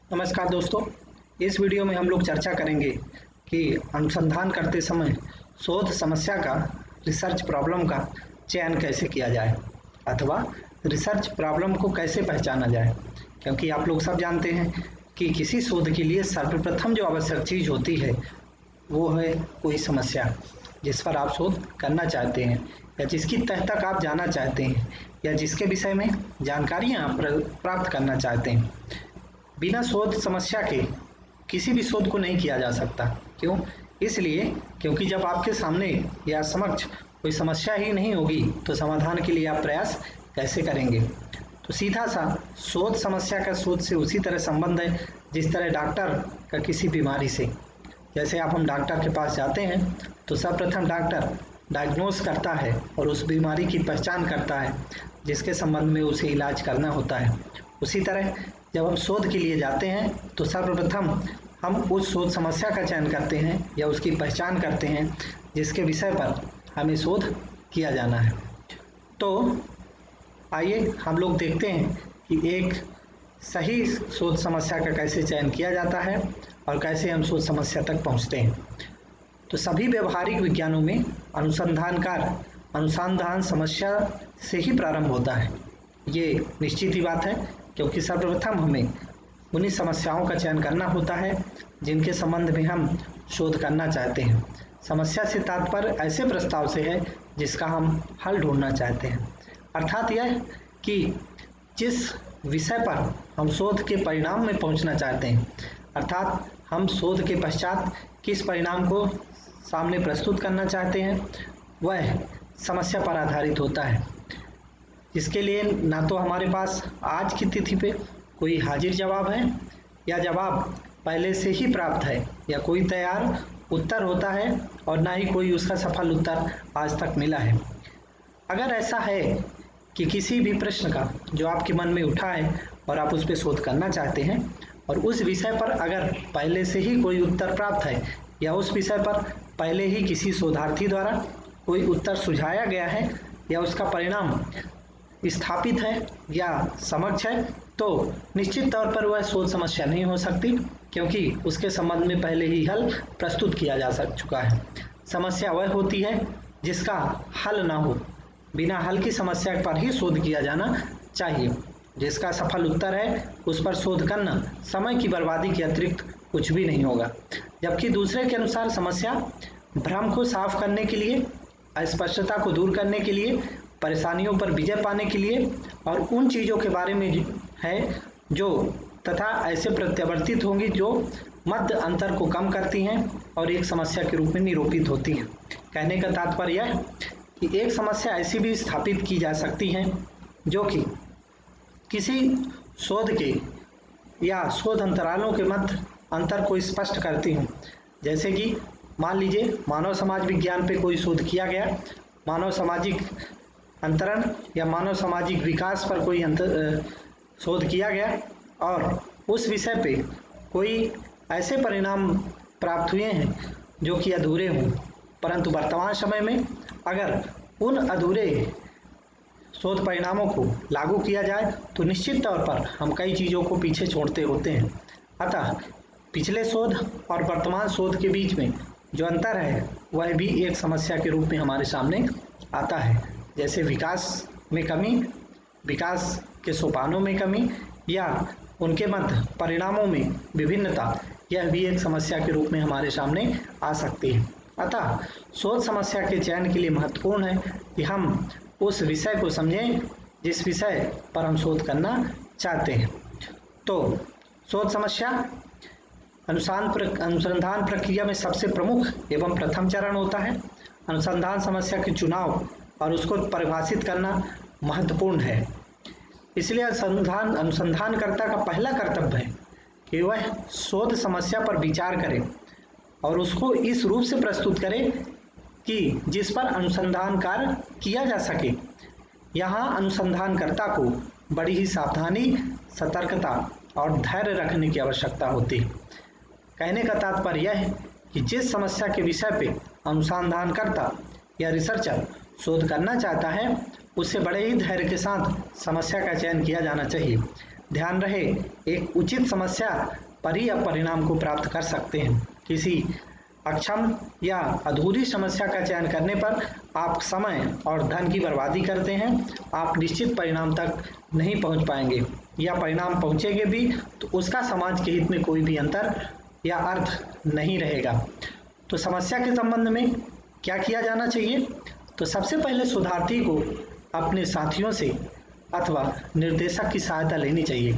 नमस्कार दोस्तों। इस वीडियो में हम लोग चर्चा करेंगे कि अनुसंधान करते समय शोध समस्या का रिसर्च प्रॉब्लम का चयन कैसे किया जाए अथवा रिसर्च प्रॉब्लम को कैसे पहचाना जाए, क्योंकि आप लोग सब जानते हैं कि किसी शोध के लिए सर्वप्रथम जो आवश्यक चीज़ होती है वो है कोई समस्या जिस पर आप शोध करना चाहते हैं या जिसकी तह तक आप जाना चाहते हैं या जिसके विषय में जानकारियाँ आप प्राप्त करना चाहते हैं। बिना शोध समस्या के किसी भी शोध को नहीं किया जा सकता। क्यों? इसलिए क्योंकि जब आपके सामने या समक्ष कोई समस्या ही नहीं होगी तो समाधान के लिए आप प्रयास कैसे करेंगे। तो सीधा सा शोध समस्या का शोध से उसी तरह संबंध है जिस तरह डॉक्टर का किसी बीमारी से। जैसे हम डॉक्टर के पास जाते हैं तो सर्वप्रथम डॉक्टर डायग्नोस करता है और उस बीमारी की पहचान करता है जिसके संबंध में उसे इलाज करना होता है। उसी तरह जब हम शोध के लिए जाते हैं तो सर्वप्रथम हम उस शोध समस्या का चयन करते हैं या उसकी पहचान करते हैं जिसके विषय पर हमें शोध किया जाना है। तो आइए हम लोग देखते हैं कि एक सही शोध समस्या का कैसे चयन किया जाता है और कैसे हम शोध समस्या तक पहुंचते हैं। तो सभी व्यवहारिक विज्ञानों में अनुसंधान समस्या से ही प्रारंभ होता है। ये निश्चित ही बात है, क्योंकि सर्वप्रथम हमें उन्हीं समस्याओं का चयन करना होता है जिनके संबंध में हम शोध करना चाहते हैं। समस्या से तात्पर्य ऐसे प्रस्ताव से है जिसका हम हल ढूंढना चाहते हैं, अर्थात यह कि जिस विषय पर हम शोध के परिणाम में पहुंचना चाहते हैं, अर्थात हम शोध के पश्चात किस परिणाम को सामने प्रस्तुत करना चाहते हैं, वह समस्या पर आधारित होता है, जिसके लिए ना तो हमारे पास आज की तिथि पे कोई हाजिर जवाब है या जवाब पहले से ही प्राप्त है या कोई तैयार उत्तर होता है और ना ही कोई उसका सफल उत्तर आज तक मिला है। अगर ऐसा है कि किसी भी प्रश्न का जो आपके मन में उठा है और आप उस पर शोध करना चाहते हैं और उस विषय पर अगर पहले से ही कोई उत्तर प्राप्त है या उस विषय पर पहले ही किसी शोधार्थी द्वारा कोई उत्तर सुझाया गया है या उसका परिणाम स्थापित है या समक्ष है, तो निश्चित तौर पर वह शोध समस्या नहीं हो सकती, क्योंकि उसके संबंध में पहले ही हल प्रस्तुत किया जा चुका है। समस्या वह होती है जिसका हल ना हो। बिना हल की समस्या पर ही शोध किया जाना चाहिए। जिसका सफल उत्तर है उस पर शोध करना समय की बर्बादी के अतिरिक्त कुछ भी नहीं होगा। जबकि दूसरे के अनुसार समस्या भ्रम को साफ करने के लिए, अस्पष्टता को दूर करने के लिए, परेशानियों पर विजय पाने के लिए और उन चीज़ों के बारे में है जो तथा ऐसे प्रत्यावर्तित होंगी जो मध्य अंतर को कम करती हैं और एक समस्या के रूप में निरूपित होती हैं। कहने का तात्पर्य यह कि एक समस्या ऐसी भी स्थापित की जा सकती है जो कि किसी शोध के या शोध अंतरालों के मध्य अंतर को स्पष्ट करती हूँ। जैसे कि मान लीजिए मानव समाज विज्ञान पे कोई शोध किया गया, मानव सामाजिक अंतरण या मानव सामाजिक विकास पर कोई शोध किया गया और उस विषय पे कोई ऐसे परिणाम प्राप्त हुए हैं जो कि अधूरे हों, परंतु वर्तमान समय में अगर उन अधूरे शोध परिणामों को लागू किया जाए तो निश्चित तौर पर हम कई चीज़ों को पीछे छोड़ते होते हैं। अतः पिछले शोध और वर्तमान शोध के बीच में जो अंतर है वह भी एक समस्या के रूप में हमारे सामने आता है। जैसे विकास में कमी, विकास के सोपानों में कमी या उनके मध्य परिणामों में विभिन्नता, यह भी एक समस्या के रूप में हमारे सामने आ सकती है। अतः शोध समस्या के चयन के लिए महत्वपूर्ण है कि हम उस विषय को समझें जिस विषय पर हम शोध करना चाहते हैं। तो शोध समस्या अनुसंधान प्रक्रिया में सबसे प्रमुख एवं प्रथम चरण होता है। अनुसंधान समस्या के चुनाव और उसको परिभाषित करना महत्वपूर्ण है। इसलिए अनुसंधानकर्ता का पहला कर्तव्य है कि वह शोध समस्या पर विचार करे और उसको इस रूप से प्रस्तुत करे कि जिस पर अनुसंधान कार्य किया जा सके। यहाँ अनुसंधानकर्ता को बड़ी ही सावधानी, सतर्कता और धैर्य रखने की आवश्यकता होती है। कहने का तात्पर्य यह है कि जिस समस्या के विषय पे अनुसंधानकर्ता या रिसर्चर शोध करना चाहता है उससे बड़े ही धैर्य के साथ समस्या का चयन किया जाना चाहिए। ध्यान रहे, एक उचित समस्या पर ही आप परिणाम को प्राप्त कर सकते हैं। किसी अक्षम या अधूरी समस्या का चयन करने पर आप समय और धन की बर्बादी करते हैं। आप निश्चित परिणाम तक नहीं पहुंच पाएंगे, या परिणाम पहुंचेंगे भी तो उसका समाज के हित में कोई भी अंतर या अर्थ नहीं रहेगा। तो समस्या के संबंध में क्या किया जाना चाहिए? तो सबसे पहले शोधार्थी को अपने साथियों से अथवा निर्देशक की सहायता लेनी चाहिए।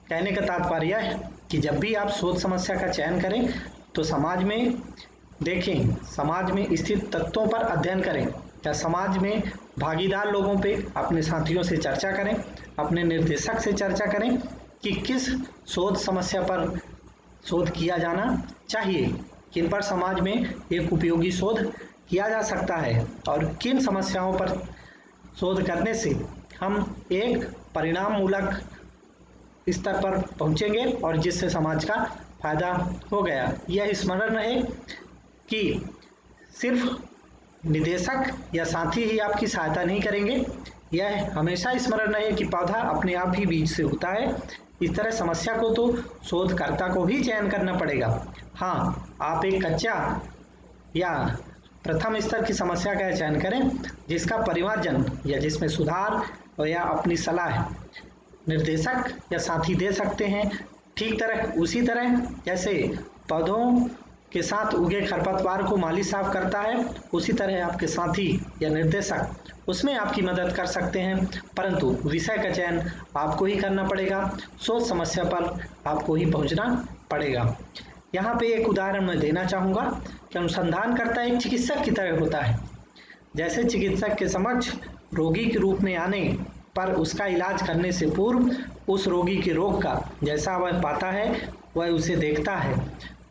कहने का तात्पर्य यह है कि जब भी आप शोध समस्या का चयन करें तो समाज में देखें, समाज में स्थित तत्वों पर अध्ययन करें, या समाज में भागीदार लोगों पे अपने साथियों से चर्चा करें, अपने निर्देशक से चर्चा करें कि किस शोध समस्या पर शोध किया जाना चाहिए, किन पर समाज में एक उपयोगी शोध किया जा सकता है और किन समस्याओं पर शोध करने से हम एक परिणाम मूलक स्तर पर पहुंचेंगे और जिससे समाज का फायदा हो गया। यह स्मरण रहे कि सिर्फ निदेशक या साथी ही आपकी सहायता नहीं करेंगे, यह हमेशा स्मरण रहे कि पौधा अपने आप ही बीज से उगता है। इस तरह समस्या को तो शोधकर्ता को ही चयन करना पड़ेगा। हाँ, आप एक कच्चा या प्रथम स्तर की समस्या का चयन करें जिसका परिमार्जन या जिसमें सुधार या अपनी सलाह निर्देशक या साथी दे सकते हैं। ठीक उसी तरह जैसे पौधों के साथ उगे खरपतवार को माली साफ करता है, उसी तरह आपके साथी या निर्देशक उसमें आपकी मदद कर सकते हैं, परंतु विषय का चयन आपको ही करना पड़ेगा, शोध समस्या पर आपको ही पहुंचना पड़ेगा। यहाँ पे एक उदाहरण मैं देना चाहूँगा कि अनुसंधानकर्ता एक चिकित्सक की तरह होता है। जैसे चिकित्सक के समक्ष रोगी के रूप में आने पर उसका इलाज करने से पूर्व उस रोगी के रोग का जैसा वह पाता है वह उसे देखता है,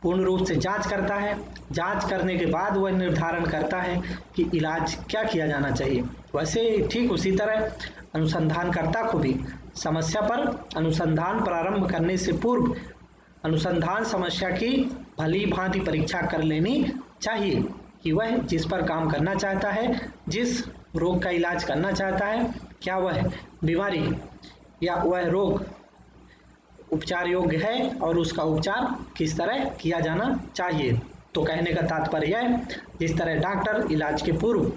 पूर्ण रूप से जांच करता है। जांच करने के बाद वह निर्धारण करता है कि इलाज क्या किया जाना चाहिए। वैसे ठीक उसी तरह अनुसंधानकर्ता को भी समस्या पर अनुसंधान प्रारंभ करने से पूर्व अनुसंधान समस्या की भली भांति परीक्षा कर लेनी चाहिए कि वह जिस पर काम करना चाहता है, जिस रोग का इलाज करना चाहता है, क्या वह बीमारी या वह रोग उपचार योग्य है और उसका उपचार किस तरह किया जाना चाहिए। तो कहने का तात्पर्य है, जिस तरह डॉक्टर इलाज के पूर्व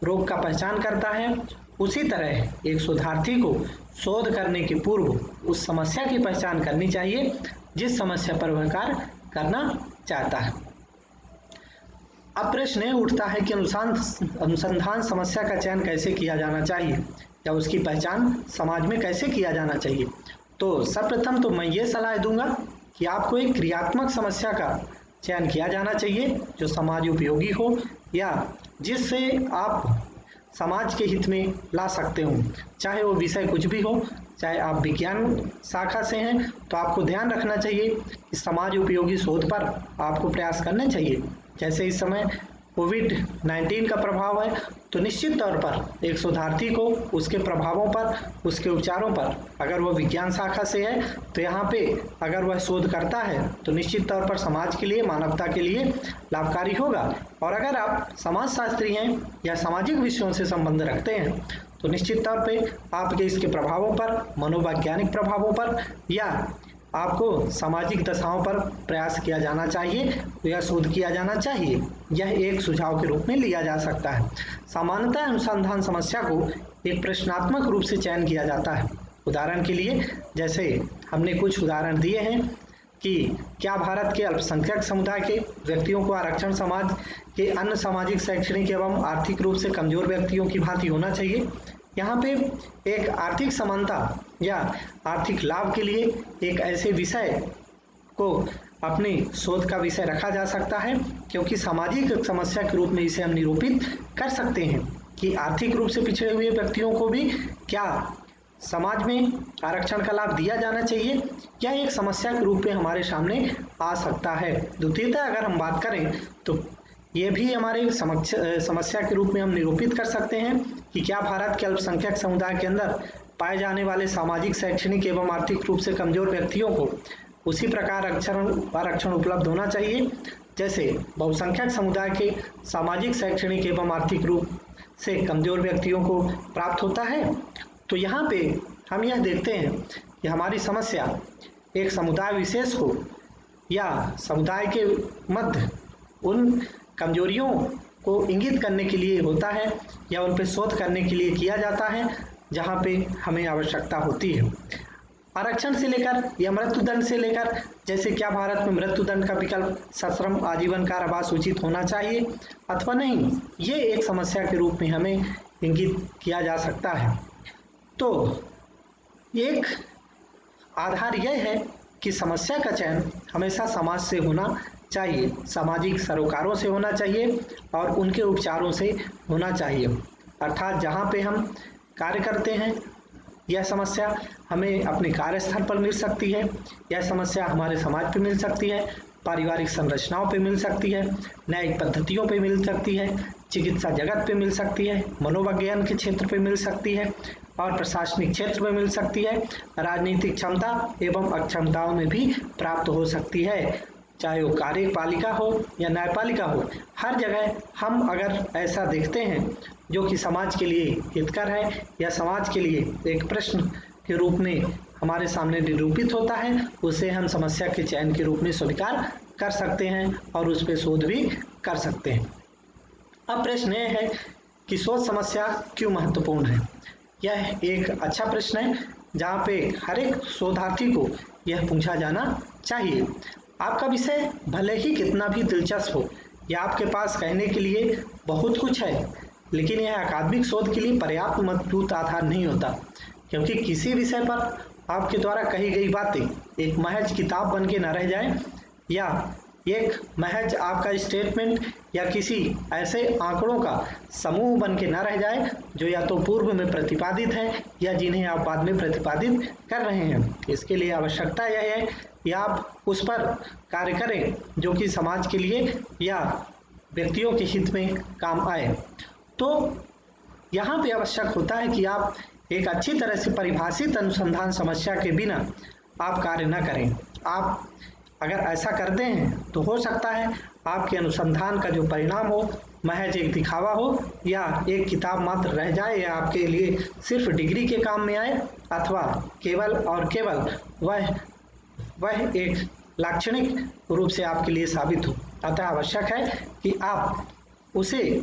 रोग का पहचान करता है, उसी तरह एक शोधार्थी को शोध करने के पूर्व उस समस्या की पहचान करनी चाहिए जिस समस्या पर वह कार्य करना चाहता है। अब प्रश्न उठता है कि अनुसंधान समस्या का चयन कैसे किया जाना चाहिए या उसकी पहचान समाज में कैसे किया जाना चाहिए। तो सर्वप्रथम तो मैं ये सलाह दूंगा कि आपको एक क्रियात्मक समस्या का चयन किया जाना चाहिए जो समाज उपयोगी हो या जिससे आप समाज के हित में ला सकते हो, चाहे वो विषय कुछ भी हो। चाहे आप विज्ञान शाखा से हैं तो आपको ध्यान रखना चाहिए कि समाज उपयोगी शोध पर आपको प्रयास करने चाहिए। जैसे इस समय कोविड-19 का प्रभाव है, तो निश्चित तौर पर एक शोधार्थी को उसके प्रभावों पर, उसके उपचारों पर, अगर वह विज्ञान शाखा से है तो यहाँ पे अगर वह शोध करता है तो निश्चित तौर पर समाज के लिए, मानवता के लिए लाभकारी होगा। और अगर आप समाजशास्त्री हैं या सामाजिक विषयों से संबंध रखते हैं तो निश्चित तौर पे आपके इसके प्रभावों पर, मनोवैज्ञानिक प्रभावों पर या आपको सामाजिक दशाओं पर प्रयास किया जाना चाहिए या शोध किया जाना चाहिए। यह एक सुझाव के रूप में लिया जा सकता है। सामान्यतः अनुसंधान समस्या को एक प्रश्नात्मक रूप से चयन किया जाता है। उदाहरण के लिए जैसे हमने कुछ उदाहरण दिए हैं कि क्या भारत के अल्पसंख्यक समुदाय के व्यक्तियों को आरक्षण समाज के अन्य सामाजिक, शैक्षणिक एवं आर्थिक रूप से कमजोर व्यक्तियों की भांति होना चाहिए। यहाँ पे एक आर्थिक समानता या आर्थिक लाभ के लिए एक ऐसे विषय को अपने शोध का विषय रखा जा सकता है, क्योंकि सामाजिक समस्या के रूप में इसे हम निरूपित कर सकते हैं कि आर्थिक रूप से पिछड़े हुए व्यक्तियों को भी क्या समाज में आरक्षण का लाभ दिया जाना चाहिए। यह एक समस्या के रूप में हमारे सामने आ सकता है। द्वितीयतः अगर हम बात करें तो ये भी हमारे समस्या के रूप में हम निरूपित कर सकते हैं कि क्या भारत के अल्पसंख्यक समुदाय के अंदर पाए जाने वाले सामाजिक, शैक्षणिक एवं आर्थिक रूप से कमजोर व्यक्तियों को उसी प्रकार आरक्षण उपलब्ध होना चाहिए जैसे बहुसंख्यक समुदाय के सामाजिक, शैक्षणिक एवं आर्थिक रूप से कमजोर व्यक्तियों को प्राप्त होता है। तो यहाँ पे हम यह देखते हैं कि हमारी समस्या एक समुदाय विशेष को या समुदाय के मध्य उन कमजोरियों को इंगित करने के लिए होता है या उन पर शोध करने के लिए किया जाता है जहाँ पे हमें आवश्यकता होती है। आरक्षण से लेकर या मृत्युदंड से लेकर, जैसे क्या भारत में मृत्युदंड का विकल्प सश्रम आजीवन कारावास उचित होना चाहिए अथवा नहीं, ये एक समस्या के रूप में हमें इंगित किया जा सकता है। तो एक आधार यह है कि समस्या का चयन हमेशा समाज से होना चाहिए, सामाजिक सरोकारों से होना चाहिए और उनके उपचारों से होना चाहिए। अर्थात जहाँ पे हम कार्य करते हैं यह समस्या हमें अपने कार्यस्थल पर मिल सकती है, यह समस्या हमारे समाज पे मिल सकती है, पारिवारिक संरचनाओं पे मिल सकती है, न्यायिक पद्धतियों पे मिल सकती है, चिकित्सा जगत पे मिल सकती है, मनोविज्ञान के क्षेत्र पे मिल सकती है और प्रशासनिक क्षेत्र में मिल सकती है, राजनीतिक क्षमता एवं अक्षमताओं में भी प्राप्त हो सकती है, चाहे वो कार्यपालिका हो या न्यायपालिका हो। हर जगह हम अगर ऐसा देखते हैं जो कि समाज के लिए हितकर है या समाज के लिए एक प्रश्न के रूप में हमारे सामने निरूपित होता है, उसे हम समस्या के चयन के रूप में स्वीकार कर सकते हैं और उस पर शोध भी कर सकते हैं। अब प्रश्न यह है कि शोध समस्या क्यों महत्वपूर्ण है। यह एक अच्छा प्रश्न है जहाँ पे हर एक शोधार्थी को यह पूछा जाना चाहिए। आपका विषय भले ही कितना भी दिलचस्प हो या आपके पास कहने के लिए बहुत कुछ है, लेकिन यह अकादमिक शोध के लिए पर्याप्त मजबूत आधार नहीं होता, क्योंकि किसी विषय पर आपके द्वारा कही गई बातें एक महज किताब बन के न रह जाए या एक महज आपका स्टेटमेंट या किसी ऐसे आंकड़ों का समूह बन के न रह जाए जो या तो पूर्व में प्रतिपादित है या जिन्हें आप बाद में प्रतिपादित कर रहे हैं। इसके लिए आवश्यकता यह है कि आप उस पर कार्य करें जो कि समाज के लिए या व्यक्तियों के हित में काम आए। तो यहाँ पे आवश्यक होता है कि आप एक अच्छी तरह से परिभाषित अनुसंधान समस्या के बिना आप कार्य न करें। आप अगर ऐसा करते हैं तो हो सकता है आपके अनुसंधान का जो परिणाम हो महज एक दिखावा हो या एक किताब मात्र रह जाए या आपके लिए सिर्फ डिग्री के काम में आए अथवा केवल और केवल वह एक लाक्षणिक रूप से आपके लिए साबित हो। अतः आवश्यक है कि आप उसे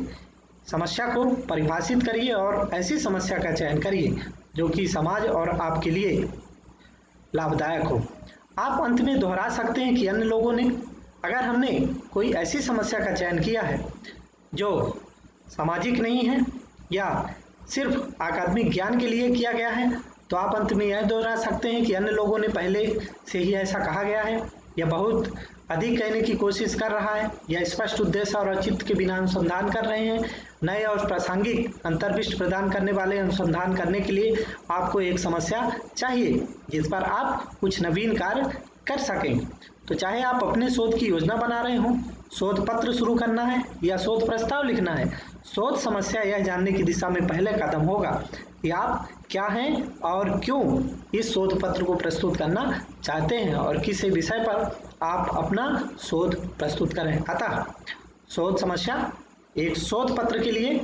समस्या को परिभाषित करिए और ऐसी समस्या का चयन करिए जो कि समाज और आपके लिए लाभदायक हो। आप अंत में दोहरा सकते हैं कि अन्य लोगों ने, अगर हमने कोई ऐसी समस्या का चयन किया है जो सामाजिक नहीं है या सिर्फ अकादमिक ज्ञान के लिए किया गया है, तो आप अंत में यह दोहरा सकते हैं कि अन्य लोगों ने पहले से ही ऐसा कहा गया है या बहुत अधिक कहने की कोशिश कर रहा है या स्पष्ट उद्देश्य और औचित्य के बिना अनुसंधान कर रहे हैं। नए और प्रासंगिक अंतर्दृष्टि प्रदान करने वाले अनुसंधान करने के लिए आपको एक समस्या चाहिए जिस पर आप कुछ नवीन कार्य कर सकें। तो चाहे आप अपने शोध की योजना बना रहे हों, शोध पत्र शुरू करना है या शोध प्रस्ताव लिखना है, शोध समस्या यह जानने की दिशा में पहले कदम होगा कि आप क्या हैं और क्यों इस शोध पत्र को प्रस्तुत करना चाहते हैं और किस विषय पर आप अपना शोध प्रस्तुत करें। अतः शोध समस्या एक शोध पत्र के लिए,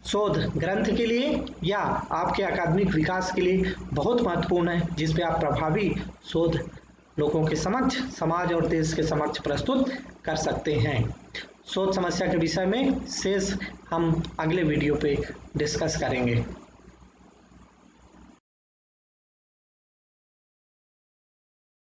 शोध ग्रंथ के लिए या आपके अकादमिक विकास के लिए बहुत महत्वपूर्ण है, जिस पे आप प्रभावी शोध लोगों के समक्ष, समाज और देश के समक्ष प्रस्तुत कर सकते हैं। शोध समस्या के विषय में शेष हम अगले वीडियो पे डिस्कस करेंगे।